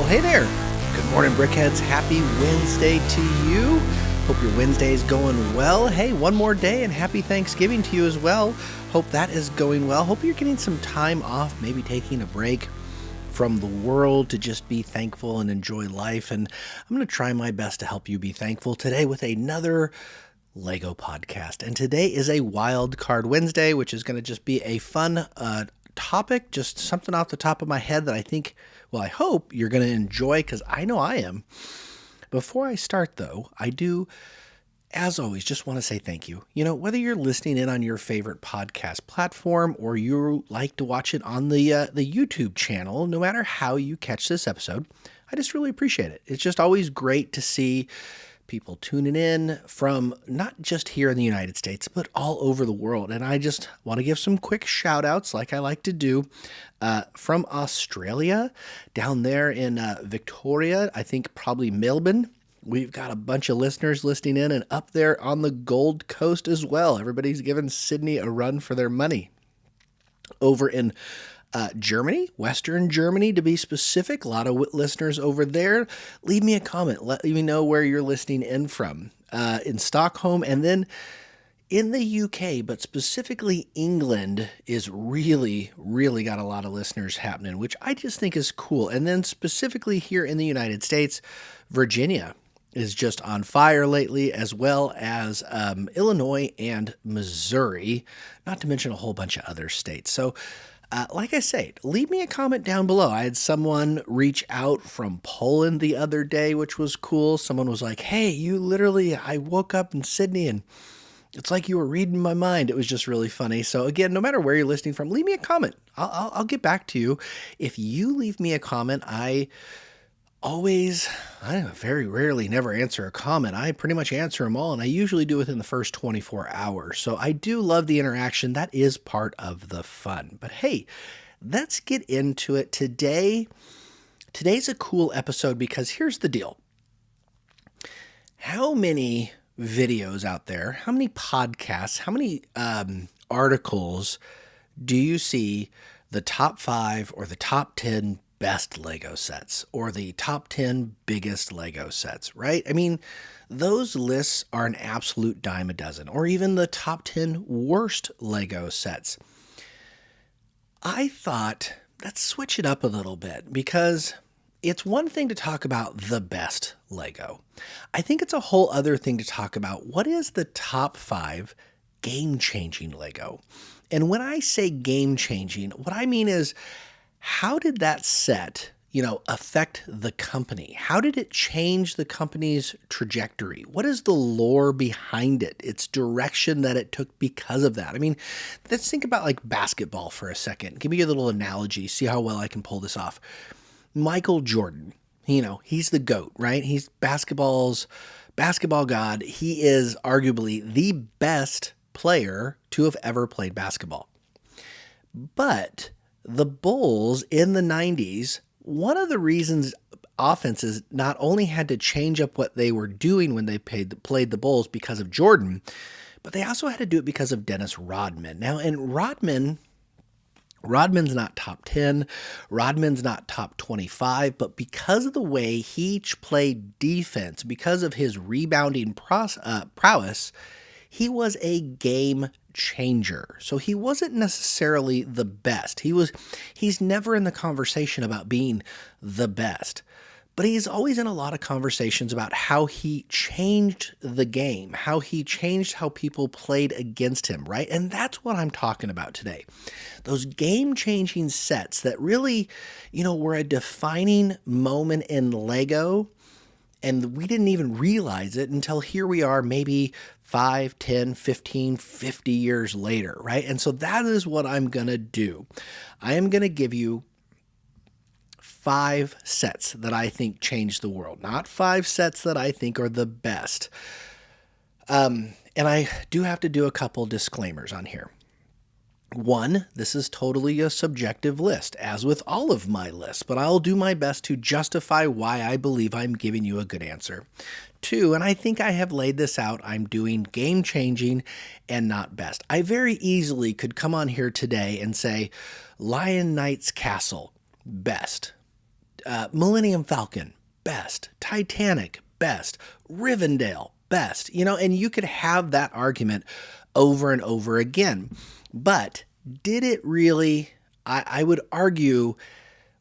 Well, hey there. Good morning, Brickheads. Happy Wednesday to you. Hope your Wednesday is going well. Hey, one more day and happy Thanksgiving to you as well. Hope that is going well. Hope you're getting some time off, maybe taking a break from the world to just be thankful and enjoy life. And I'm going to try my best to help you be thankful today with another Lego podcast. And today is a Wild Card Wednesday, which is going to just be a fun topic, just something off the top of my head that I hope you're going to enjoy, because I know I am. Before I start, though, I do, as always, just want to say thank you. You know, whether you're listening in on your favorite podcast platform or you like to watch it on the YouTube channel, no matter how you catch this episode, I just really appreciate it. It's just always great to see people tuning in from not just here in the United States, but all over the world. And I just want to give some quick shout outs, like I like to do, from Australia, down there in Victoria, I think probably Melbourne. We've got a bunch of listeners listening in, and up there on the Gold Coast as well. Everybody's giving Sydney a run for their money. Over in Germany, Western Germany to be specific, a lot of listeners over there. Leave me a comment. Let me know where you're listening in from. In Stockholm, and then in the UK, but specifically England is really, really got a lot of listeners happening, which I just think is cool. And then specifically here in the United States, Virginia is just on fire lately, as well as Illinois and Missouri, not to mention a whole bunch of other states. So like I say, leave me a comment down below. I had someone reach out from Poland the other day, which was cool. Someone was like, hey, I woke up in Sydney and it's like you were reading my mind. It was just really funny. So again, no matter where you're listening from, leave me a comment. I'll get back to you. If you leave me a comment, I very rarely never answer a comment. I pretty much answer them all, and I usually do within the first 24 hours. So I do love the interaction. That is part of the fun. But hey, let's get into it today. Today's a cool episode because here's the deal. How many videos out there, how many podcasts, how many articles do you see the top 5 or the top 10 best Lego sets or the top 10 biggest Lego sets, right? I mean, those lists are an absolute dime a dozen, or even the top 10 worst Lego sets. I thought, let's switch it up a little bit, because it's one thing to talk about the best Lego. I think it's a whole other thing to talk about what is the top 5 game-changing Lego. And when I say game-changing, what I mean is, how did that set, affect the company? How did it change the company's trajectory? What is the lore behind it? Its direction that it took because of that? I mean, let's think about like basketball for a second. Give me a little analogy. See how well I can pull this off. Michael Jordan, he's the GOAT, right? He's basketball god. He is arguably the best player to have ever played basketball. But the Bulls in the 90s, one of the reasons offenses not only had to change up what they were doing when they played the Bulls because of Jordan, but they also had to do it because of Dennis Rodman. Now, and Rodman's not top 10, Rodman's not top 25, but because of the way he played defense, because of his rebounding prowess, he was a game changer. So he wasn't necessarily the best. He's never in the conversation about being the best, but he's always in a lot of conversations about how he changed the game, how he changed how people played against him, right? And that's what I'm talking about today. Those game-changing sets that really, were a defining moment in Lego, and we didn't even realize it until here we are, maybe 5, 10, 15, 50 years later, right? And so that is what I'm going to do. I am going to give you 5 sets that I think changed the world, not 5 sets that I think are the best. And I do have to do a couple disclaimers on here. One, this is totally a subjective list, as with all of my lists, but I'll do my best to justify why I believe I'm giving you a good answer. 2, and I think I have laid this out, I'm doing game-changing and not best. I very easily could come on here today and say, Lion Knight's Castle, best. Millennium Falcon, best. Titanic, best. Rivendell, best. And you could have that argument over and over again. But did it really? I would argue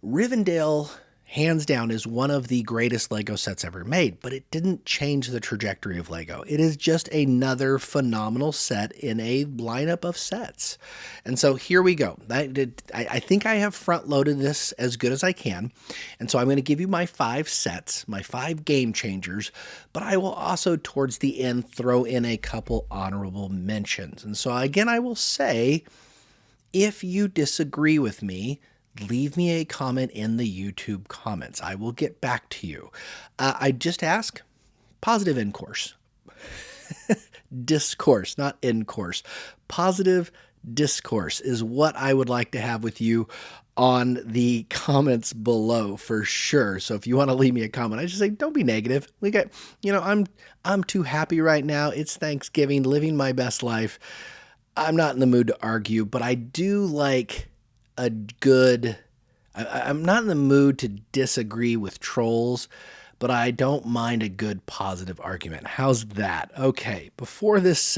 Rivendell, hands down, is one of the greatest Lego sets ever made, but it didn't change the trajectory of Lego. It is just another phenomenal set in a lineup of sets. And so here we go. I think I have front-loaded this as good as I can. And so I'm going to give you my 5 sets, my 5 game changers, but I will also, towards the end, throw in a couple honorable mentions. And so again, I will say, if you disagree with me, leave me a comment in the YouTube comments. I will get back to you. I just ask positive in-course. Discourse, not in-course. Positive discourse is what I would like to have with you on the comments below for sure. So if you want to leave me a comment, I just say, don't be negative. I'm too happy right now. It's Thanksgiving, living my best life. I'm not in the mood to argue, but I do like a good, I'm not in the mood to disagree with trolls, but I don't mind a good positive argument. How's that? Okay, before this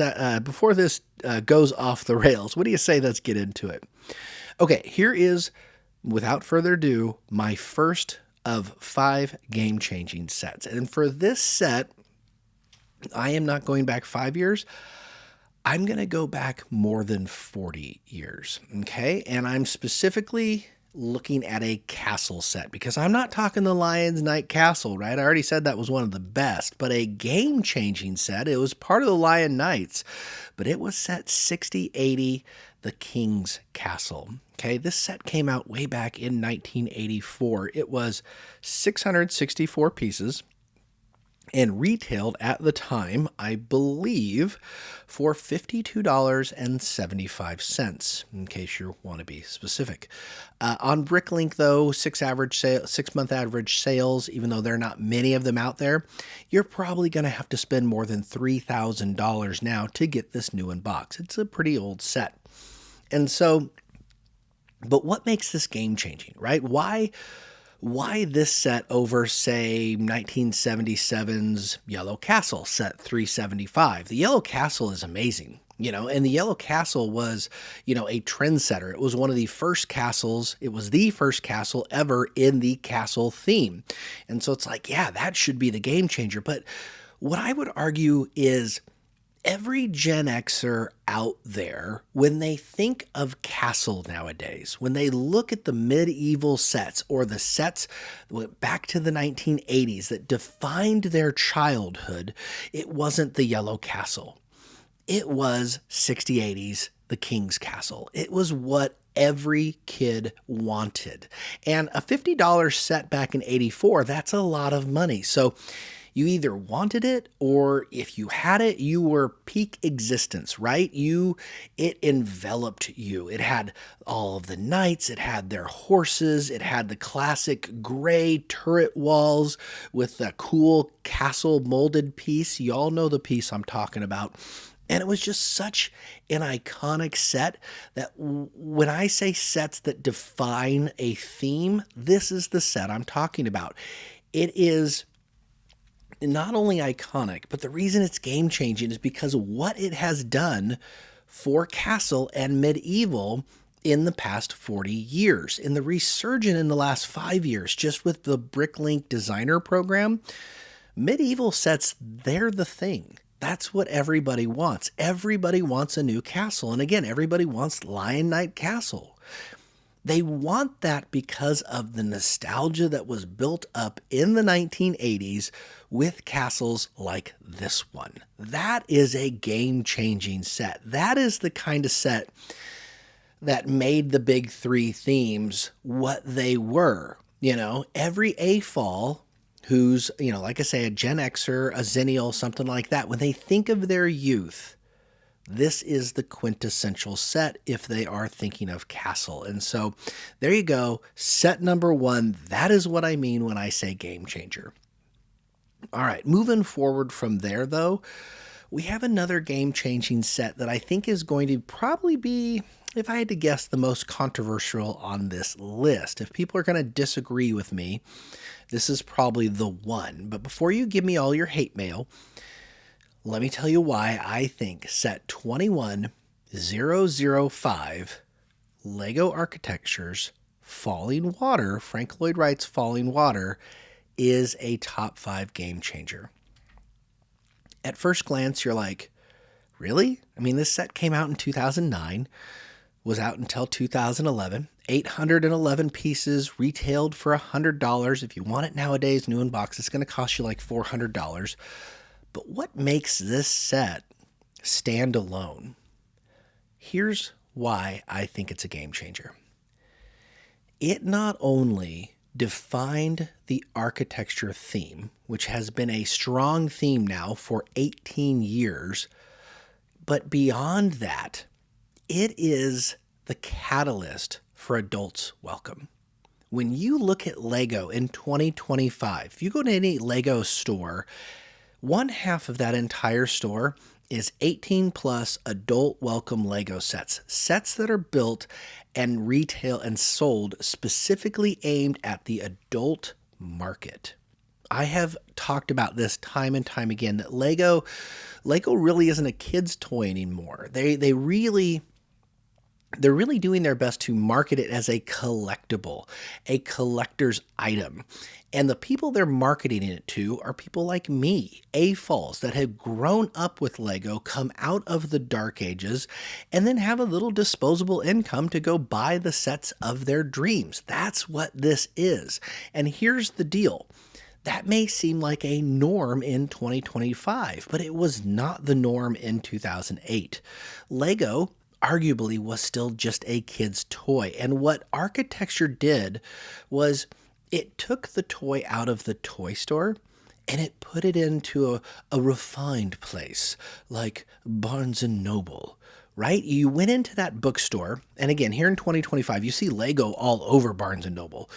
goes off the rails, what do you say? Let's get into it. Okay, here is, without further ado, my first of 5 game-changing sets. And for this set, I am not going back 5 years. I'm going to go back more than 40 years, okay? And I'm specifically looking at a castle set, because I'm not talking the Lion's Knight Castle, right? I already said that was one of the best, but a game-changing set. It was part of the Lion Knights, but it was set 6080, the King's Castle. Okay, this set came out way back in 1984. It was 664 pieces, and retailed at the time, I believe, for $52.75, in case you want to be specific. On BrickLink, though, 6-month average sales, even though there are not many of them out there, you're probably going to have to spend more than $3,000 now to get this new in box. It's a pretty old set. And so, but what makes this game-changing, right? Why this set over, say, 1977's Yellow Castle, set 375? The Yellow Castle is amazing, and the Yellow Castle was, a trendsetter. It was one of the first castles. It was the first castle ever in the castle theme. And so it's like, yeah, that should be the game changer. But what I would argue is, every Gen Xer out there, when they think of castle nowadays, when they look at the medieval sets or the sets back to the 1980s that defined their childhood, it wasn't the Yellow Castle. It was 6080's the King's Castle. It was what every kid wanted. And a $50 set back in 84, that's a lot of money. So you either wanted it, or if you had it, you were peak existence, right? It enveloped you. It had all of the knights, it had their horses, it had the classic gray turret walls with the cool castle molded piece. Y'all know the piece I'm talking about. And it was just such an iconic set that when I say sets that define a theme, this is the set I'm talking about. It is not only iconic, but the reason it's game-changing is because of what it has done for castle and medieval in the past 40 years. In the resurgence in the last 5 years, just with the BrickLink designer program, medieval sets, they're the thing. That's what everybody wants. Everybody wants a new castle. And again, everybody wants Lion Knight Castle. They want that because of the nostalgia that was built up in the 1980s with castles like this one. That is a game-changing set. That is the kind of set that made the big 3 themes what they were. Every AFOL who's, like I say, a Gen Xer, a Zennial, something like that, when they think of their youth, this is the quintessential set if they are thinking of castle. And so there you go. Set number 1. That is what I mean when I say game changer. All right. Moving forward from there, though, we have another game changing set that I think is going to probably be, if I had to guess, the most controversial on this list. If people are going to disagree with me, this is probably the one. But before you give me all your hate mail, let me tell you why I think set 21005 Lego Architecture's Falling Water, Frank Lloyd Wright's Falling Water, is a top 5 game changer. At first glance, you're like, really? I mean, this set came out in 2009, was out until 2011, 811 pieces, retailed for $100. If you want it nowadays, new in box, it's going to cost you like $400. But what makes this set stand alone? Here's why I think it's a game changer. It not only defined the architecture theme, which has been a strong theme now for 18 years, but beyond that, it is the catalyst for adults' welcome. When you look at Lego in 2025, if you go to any Lego store, one half of that entire store is 18 plus adult welcome Lego sets. Sets that are built and retail and sold specifically aimed at the adult market. I have talked about this time and time again, that Lego really isn't a kid's toy anymore. They're really doing their best to market it as a collectible, a collector's item. And the people they're marketing it to are people like me, AFOLs, that have grown up with Lego, come out of the dark ages, and then have a little disposable income to go buy the sets of their dreams. That's what this is. And here's the deal. That may seem like a norm in 2025, but it was not the norm in 2008. Lego arguably was still just a kid's toy. And what architecture did was it took the toy out of the toy store and it put it into a refined place like Barnes & Noble, right? You went into that bookstore, and again, here in 2025, you see Lego all over Barnes & Noble.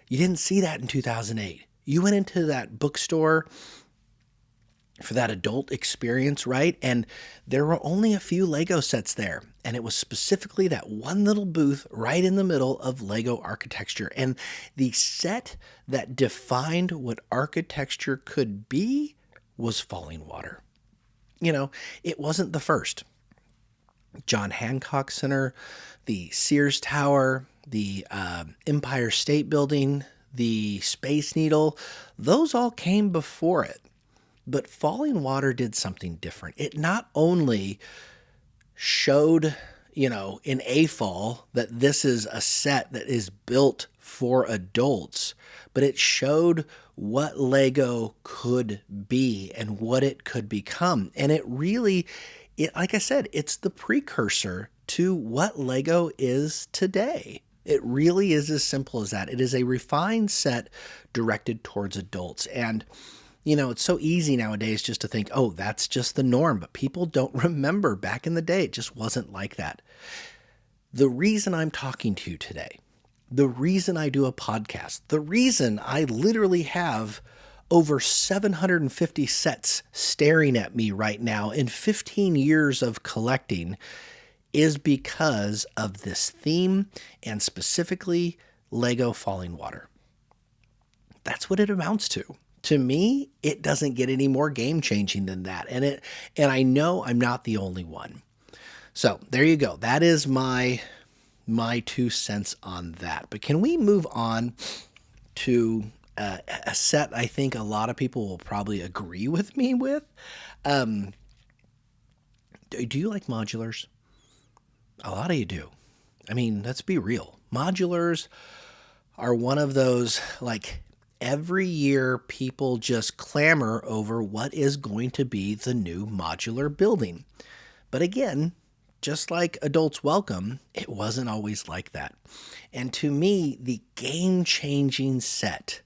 You didn't see that in 2008. You went into that bookstore for that adult experience, right? And there were only a few Lego sets there. And it was specifically that one little booth right in the middle of Lego architecture. And the set that defined what architecture could be was Falling Water. You know, it wasn't the first. John Hancock Center, the Sears Tower, the Empire State Building, the Space Needle, those all came before it. But Falling Water did something different. It not only showed, in AFOL that this is a set that is built for adults, but it showed what Lego could be and what it could become. And it really, like I said, it's the precursor to what Lego is today. It really is as simple as that. It is a refined set directed towards adults. And it's so easy nowadays just to think, oh, that's just the norm. But people don't remember back in the day, it just wasn't like that. The reason I'm talking to you today, the reason I do a podcast, the reason I literally have over 750 sets staring at me right now in 15 years of collecting is because of this theme, and specifically Lego Falling Water. That's what it amounts to. To me, it doesn't get any more game-changing than that. And I know I'm not the only one. So there you go. That is my 2 cents on that. But can we move on to a set I think a lot of people will probably agree with me with? Do you like modulars? A lot of you do. I mean, let's be real. Modulars are one of those, like, every year people just clamor over what is going to be the new modular building. But again, just like Adults Welcome, it wasn't always like that. And to me, the game-changing set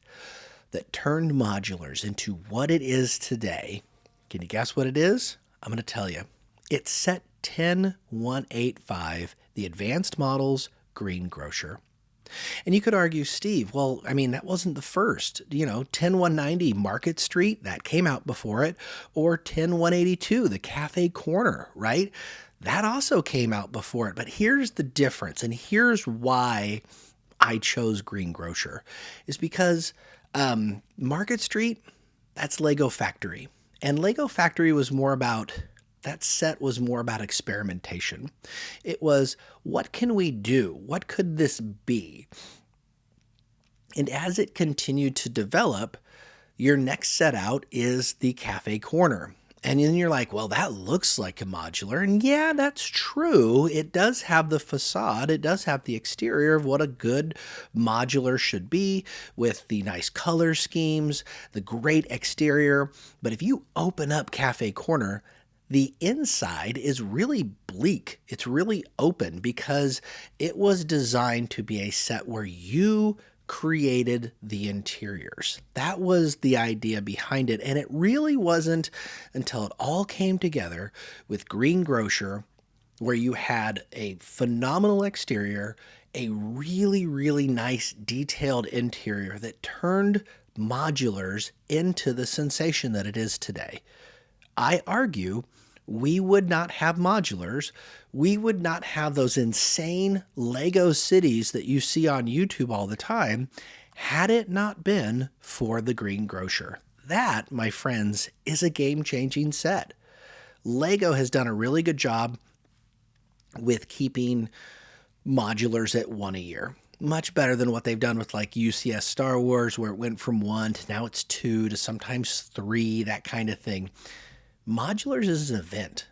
that turned modulars into what it is today, can you guess what it is? I'm going to tell you. It's set 10185, the Advanced Models Green Grocer. And you could argue, Steve, well, I mean, that wasn't the first. 10190 Market Street, that came out before it, or 10182, the Cafe Corner, right? That also came out before it. But here's the difference, and here's why I chose Green Grocer, is because Market Street, that's Lego Factory. And Lego Factory was more about, that set was more about experimentation. It was, what can we do? What could this be? And as it continued to develop, your next set out is the Cafe Corner. And then you're like, well, that looks like a modular. And yeah, that's true. It does have the facade. It does have the exterior of what a good modular should be, with the nice color schemes, the great exterior. But if you open up Cafe Corner, the inside is really bleak. It's really open because it was designed to be a set where you created the interiors. That was the idea behind it. And it really wasn't until it all came together with Green Grocer, where you had a phenomenal exterior, a really, really nice detailed interior that turned modulars into the sensation that it is today. I argue we would not have modulars. We would not have those insane Lego cities that you see on YouTube all the time had it not been for the Green Grocer. That, my friends, is a game-changing set. Lego has done a really good job with keeping modulars at one a year. Much better than what they've done with like UCS Star Wars, where it went from 1 to now it's 2 to sometimes 3, that kind of thing. Modulars is an event.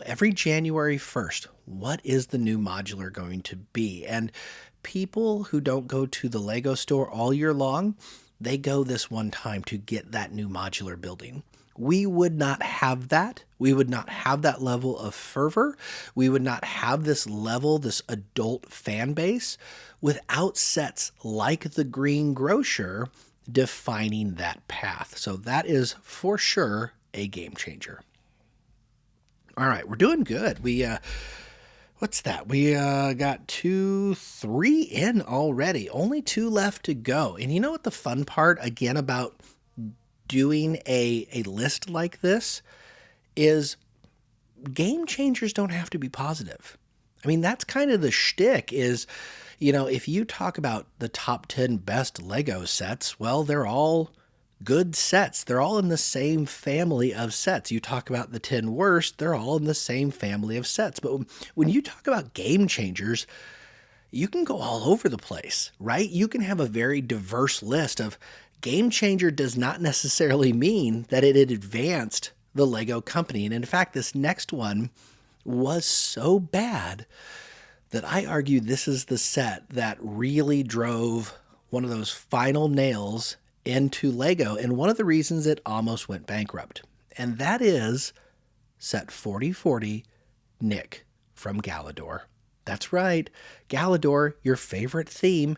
Every January 1st, what is the new modular going to be? And people who don't go to the Lego store all year long, they go this one time to get that new modular building. We would not have that. We would not have that level of fervor. We would not have this level, this adult fan base, without sets like the Green Grocer defining that path. So that is for sure a game changer. All right, we're doing good. What's that? We got 3 in already. Only 2 left to go. And you know what the fun part, again, about doing a list like this is? Game changers don't have to be positive. I mean, that's kind of the shtick is, if you talk about the top 10 best Lego sets, well, they're all good sets. They're all in the same family of sets. You talk about the 10 worst, they're all in the same family of sets. But when you talk about game changers, you can go all over the place, right? You can have a very diverse list of game changer does not necessarily mean that it had advanced the Lego company. And in fact, this next one was so bad that I argue this is the set that really drove one of those final nails into Lego, and one of the reasons it almost went bankrupt. And that is set 4040 Nick from Galador. That's right, Galador, your favorite theme.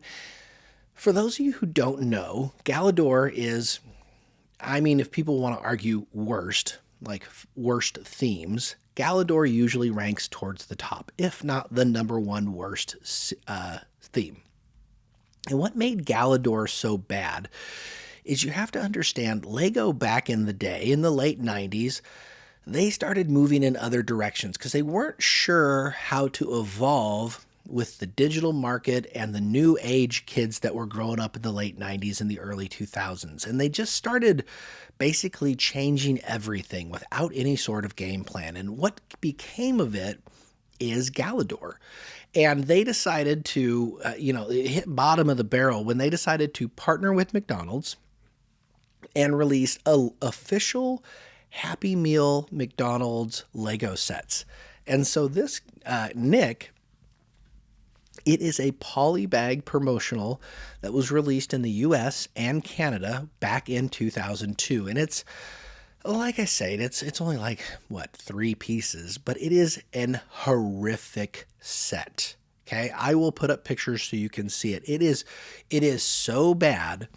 For those of you who don't know, Galador is, if people want to argue worst, like worst themes, Galador usually ranks towards the top, if not the number one worst theme. And what made Galador so bad is you have to understand Lego back in the day, in the late 90s, they started moving in other directions because they weren't sure how to evolve with the digital market and the new age kids that were growing up in the late 90s and the early 2000s. And they just started basically changing everything without any sort of game plan. And what became of it is Galador. And they decided to, it hit bottom of the barrel when they decided to partner with McDonald's and release official Happy Meal McDonald's Lego sets. And so this Nick, it is a polybag promotional that was released in the US and Canada back in 2002. And it's, like I say, it's only like, 3 pieces, but it is an horrific set. Okay, I will put up pictures so you can see it. It is so bad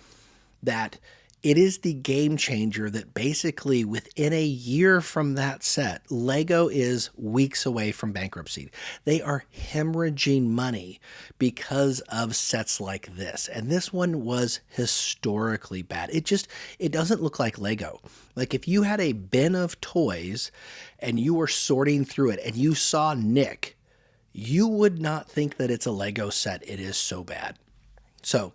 that It is the game changer that basically within a year from that set, Lego is weeks away from bankruptcy. They are hemorrhaging money because of sets like this. And this one was historically bad. It doesn't look like Lego. Like if you had a bin of toys and you were sorting through it and you saw Nick, you would not think that it's a Lego set. It is so bad. So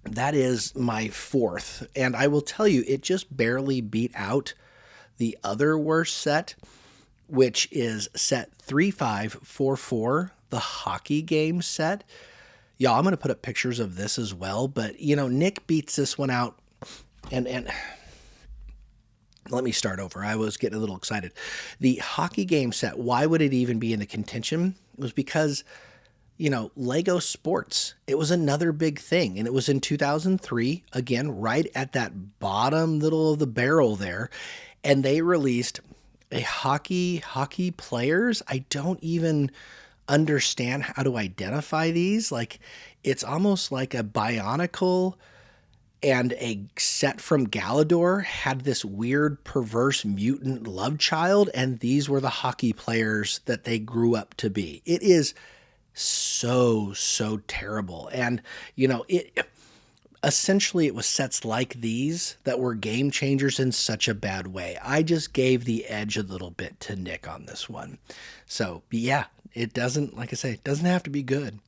that is my fourth. And I will tell you, it just barely beat out the other worst set, which is set 3544, the hockey game set. Y'all, I'm going to put up pictures of this as well. But, Nick beats this one out. And let me start over. I was getting a little excited. The hockey game set, why would it even be in the contention? It was because Lego sports, it was another big thing. And it was in 2003, again, right at that bottom little of the barrel there. And they released a hockey players. I don't even understand how to identify these. Like, it's almost like a Bionicle and a set from Galador had this weird, perverse mutant love child. And these were the hockey players that they grew up to be. It is so terrible. And essentially it was sets like these that were game changers in such a bad way. I just gave the edge a little bit to Nick on this one. So yeah, it doesn't, like I say, it doesn't have to be good.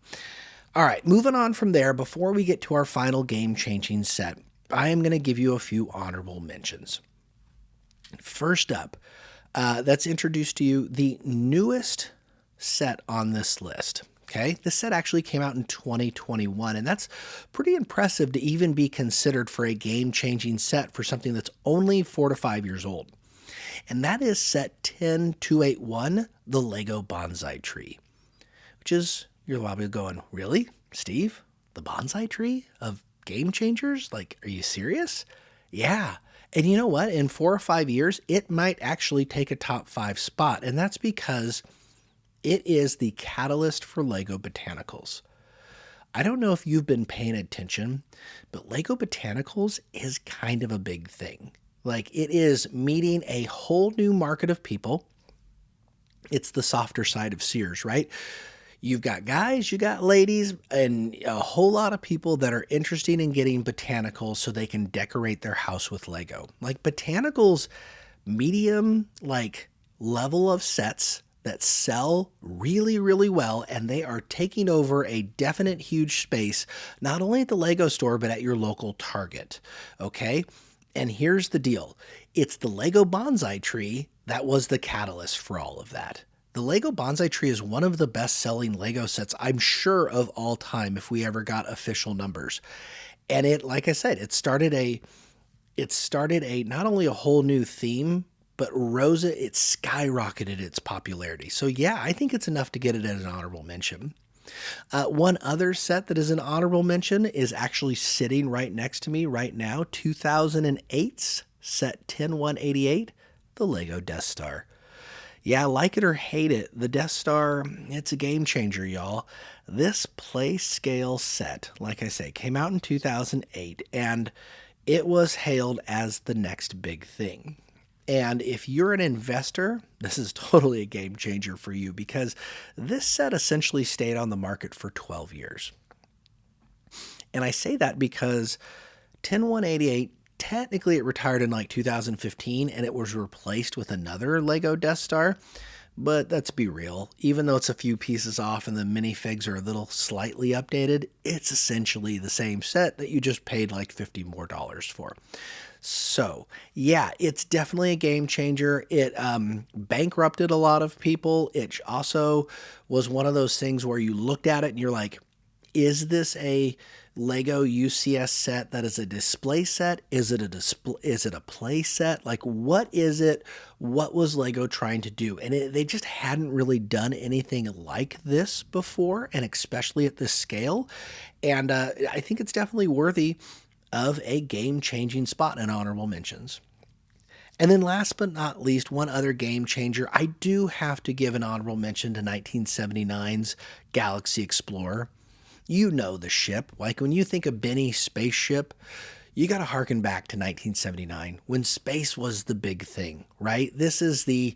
All right, moving on from there, before we get to our final game changing set, I am going to give you a few honorable mentions. First up, that's introduced to you the newest set on this list. Okay, this set actually came out in 2021, and that's pretty impressive to even be considered for a game-changing set for something that's only 4 to 5 years old. And that is set 10281, the Lego Bonsai Tree, which is, you're probably going, really, Steve? The bonsai tree of game changers? Like, are you serious? Yeah. And you know what? In 4 or 5 years, it might actually take a top 5 spot, and that's because it is the catalyst for Lego Botanicals. I don't know if you've been paying attention, but Lego Botanicals is kind of a big thing. Like, it is meeting a whole new market of people. It's the softer side of Sears, right? You've got guys, you got ladies, and a whole lot of people that are interested in getting botanicals so they can decorate their house with Lego. Like, botanicals, medium, level of sets that sell really, really well, and they are taking over a definite huge space, not only at the Lego store, but at your local Target, okay? And here's the deal. It's the Lego Bonsai Tree that was the catalyst for all of that. The Lego Bonsai Tree is one of the best-selling Lego sets, I'm sure, of all time, if we ever got official numbers. And it, like I said, it started a not only a whole new theme, but it skyrocketed its popularity. So yeah, I think it's enough to get it as an honorable mention. One other set that is an honorable mention is actually sitting right next to me right now, 2008's set 10188, the Lego Death Star. Yeah, like it or hate it, the Death Star, it's a game changer, y'all. This play scale set, like I say, came out in 2008, and it was hailed as the next big thing. And if you're an investor, this is totally a game changer for you, because this set essentially stayed on the market for 12 years. And I say that because 10188, technically it retired in 2015, and it was replaced with another Lego Death Star. But let's be real, even though it's a few pieces off and the minifigs are a little slightly updated, it's essentially the same set that you just paid $50 more for. So, yeah, it's definitely a game changer. It bankrupted a lot of people. It also was one of those things where you looked at it and you're like, is this a Lego UCS set that is a display set? Is it a play set? Like, what is it? What was Lego trying to do? And they just hadn't really done anything like this before, and especially at this scale. And I think it's definitely worthy of a game-changing spot in honorable mentions. And then last but not least, one other game changer. I do have to give an honorable mention to 1979's Galaxy Explorer. You know the ship. Like, when you think of Benny's spaceship, You got to harken back to 1979 when space was the big thing, right? This is the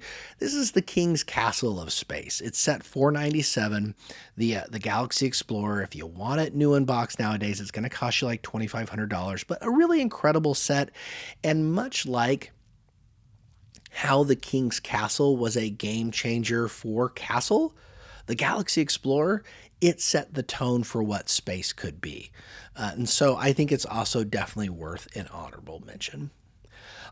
king's castle of space. It's set 497. The Galaxy Explorer. If you want it new in box nowadays, it's going to cost you like $2,500. But a really incredible set, and much like how the King's Castle was a game changer for Castle, the Galaxy Explorer, it set the tone for what space could be. And so I think it's also definitely worth an honorable mention.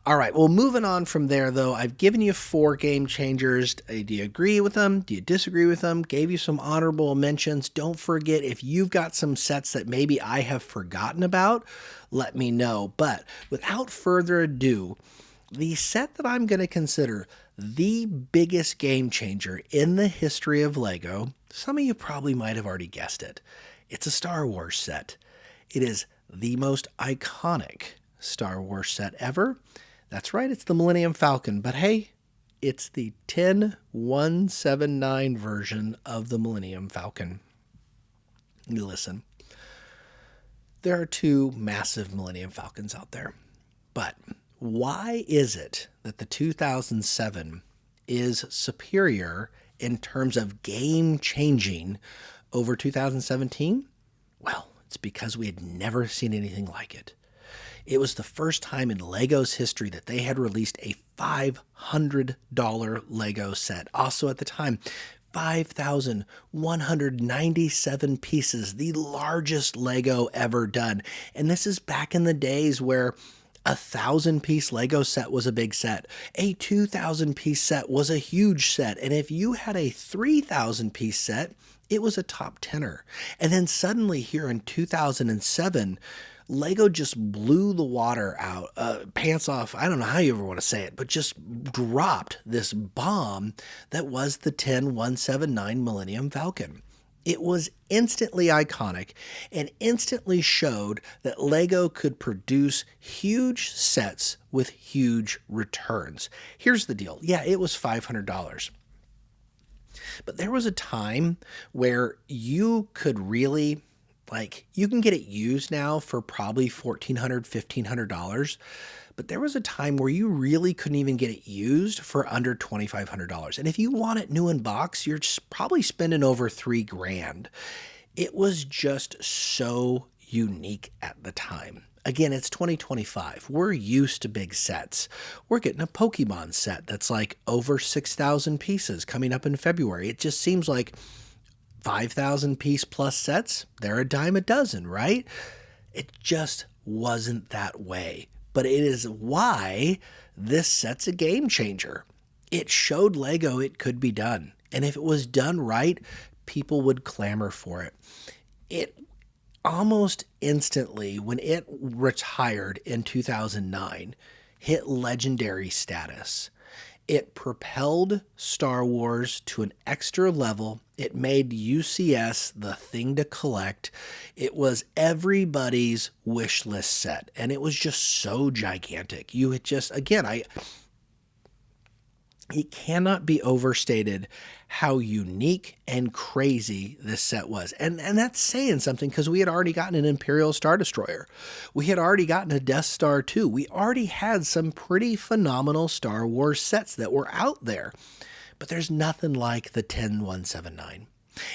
All right, well, moving on from there, though, I've given you 4 game changers. Do you agree with them? Do you disagree with them? Gave you some honorable mentions. Don't forget, if you've got some sets that maybe I have forgotten about, let me know. But without further ado, the set that I'm going to consider the biggest game changer in the history of LEGO, some of you probably might have already guessed it. It's a Star Wars set. It is the most iconic Star Wars set ever. That's right, it's the Millennium Falcon. But hey, it's the 10179 version of the Millennium Falcon. Listen, there are 2 massive Millennium Falcons out there, but why is it that the 2007 is superior in terms of game changing over 2017? Well, it's because we had never seen anything like it. It was the first time in LEGO's history that they had released a $500 LEGO set. Also at the time, 5,197 pieces, the largest LEGO ever done. And this is back in the days where a 1,000-piece LEGO set was a big set. A 2,000-piece set was a huge set. And if you had a 3,000-piece set, it was a top 10er. And then suddenly here in 2007, LEGO just blew the water out, pants off, I don't know how you ever want to say it, but just dropped this bomb that was the 10179 Millennium Falcon. It was instantly iconic and instantly showed that LEGO could produce huge sets with huge returns. Here's the deal. Yeah, it was $500. But there was a time where you could really, you can get it used now for probably $1,400, $1,500. But there was a time where you really couldn't even get it used for under $2,500. And if you want it new in box, you're probably spending over $3,000. It was just so unique at the time. Again, it's 2025. We're used to big sets. We're getting a Pokemon set that's like over 6,000 pieces coming up in February. It just seems like 5,000 piece plus sets, they're a dime a dozen, right? It just wasn't that way. But it is why this set's a game changer. It showed LEGO it could be done. And if it was done right, people would clamor for it. It almost instantly, when it retired in 2009, hit legendary status. It propelled Star Wars to an extra level. It made UCS the thing to collect. It was everybody's wish list set, and it was just so gigantic. You had just, again, it cannot be overstated how unique and crazy this set was. And that's saying something, because we had already gotten an Imperial Star Destroyer. We had already gotten a Death Star 2. We already had some pretty phenomenal Star Wars sets that were out there. But there's nothing like the 10179.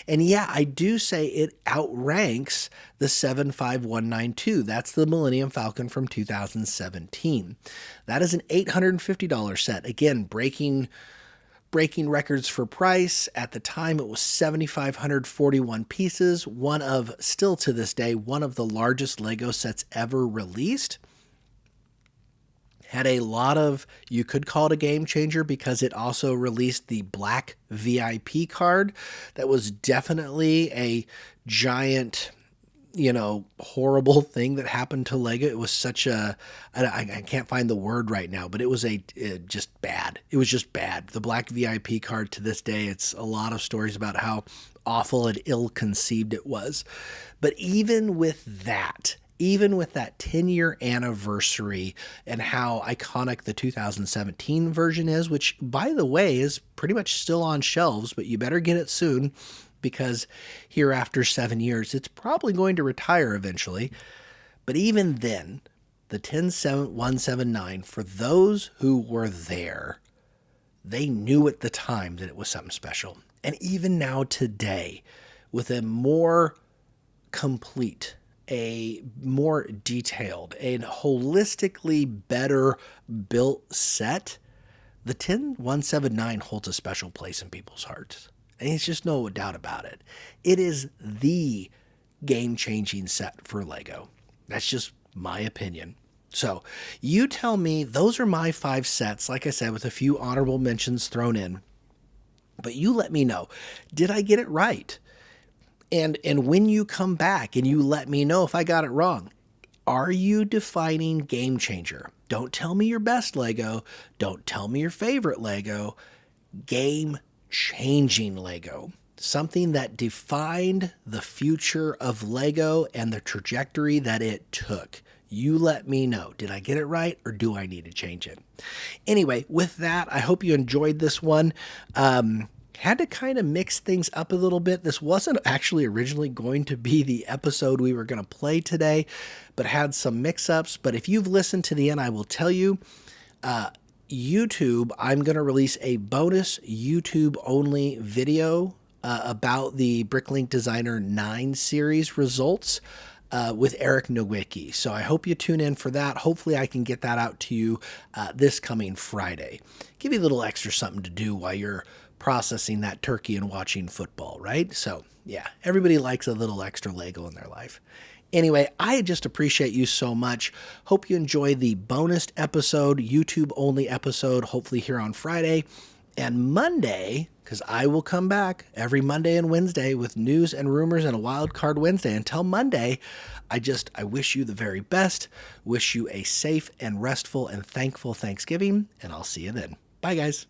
And yeah, I do say it outranks the 75192. That's the Millennium Falcon from 2017. That is an $850 set. Again, breaking records for price. At the time, it was 7,541 pieces. One of, still to this day, one of the largest LEGO sets ever released. Had a lot of, you could call it a game changer, because it also released the black VIP card. That was definitely a giant, horrible thing that happened to LEGO. It was such a, I can't find the word right now, but it was just bad. It was just bad. The black VIP card, to this day, it's a lot of stories about how awful and ill-conceived it was. But even with that 10-year anniversary and how iconic the 2017 version is, which, by the way, is pretty much still on shelves, but you better get it soon, because here after 7 years, it's probably going to retire eventually. But even then, the 10179, for those who were there, they knew at the time that it was something special. And even now today, with a more complete, a more detailed, and holistically better built set, the 10179 holds a special place in people's hearts. And it's just no doubt about it. It is the game-changing set for Lego. That's just my opinion. So you tell me, those are my 5 sets, like I said, with a few honorable mentions thrown in. But you let me know, did I get it right? And when you come back and you let me know if I got it wrong, are you defining game changer? Don't tell me your best Lego. Don't tell me your favorite Lego. Game changing Lego. Something that defined the future of Lego and the trajectory that it took. You let me know. Did I get it right or do I need to change it? Anyway, with that, I hope you enjoyed this one. Had to kind of mix things up a little bit. This wasn't actually originally going to be the episode we were going to play today, but had some mix-ups. But if you've listened to the end, I will tell you, YouTube, I'm going to release a bonus YouTube-only video about the BrickLink Designer 9 series results with Eric Nowicki. So I hope you tune in for that. Hopefully I can get that out to you this coming Friday. Give you a little extra something to do while you're processing that turkey and watching football, right? So yeah, everybody likes a little extra Lego in their life. Anyway, I just appreciate you so much. Hope you enjoy the bonus episode, YouTube only episode, hopefully here on Friday. And Monday, because I will come back every Monday and Wednesday with news and rumors and a wild card Wednesday. Until Monday, I wish you the very best, wish you a safe and restful and thankful Thanksgiving, and I'll see you then. Bye, guys.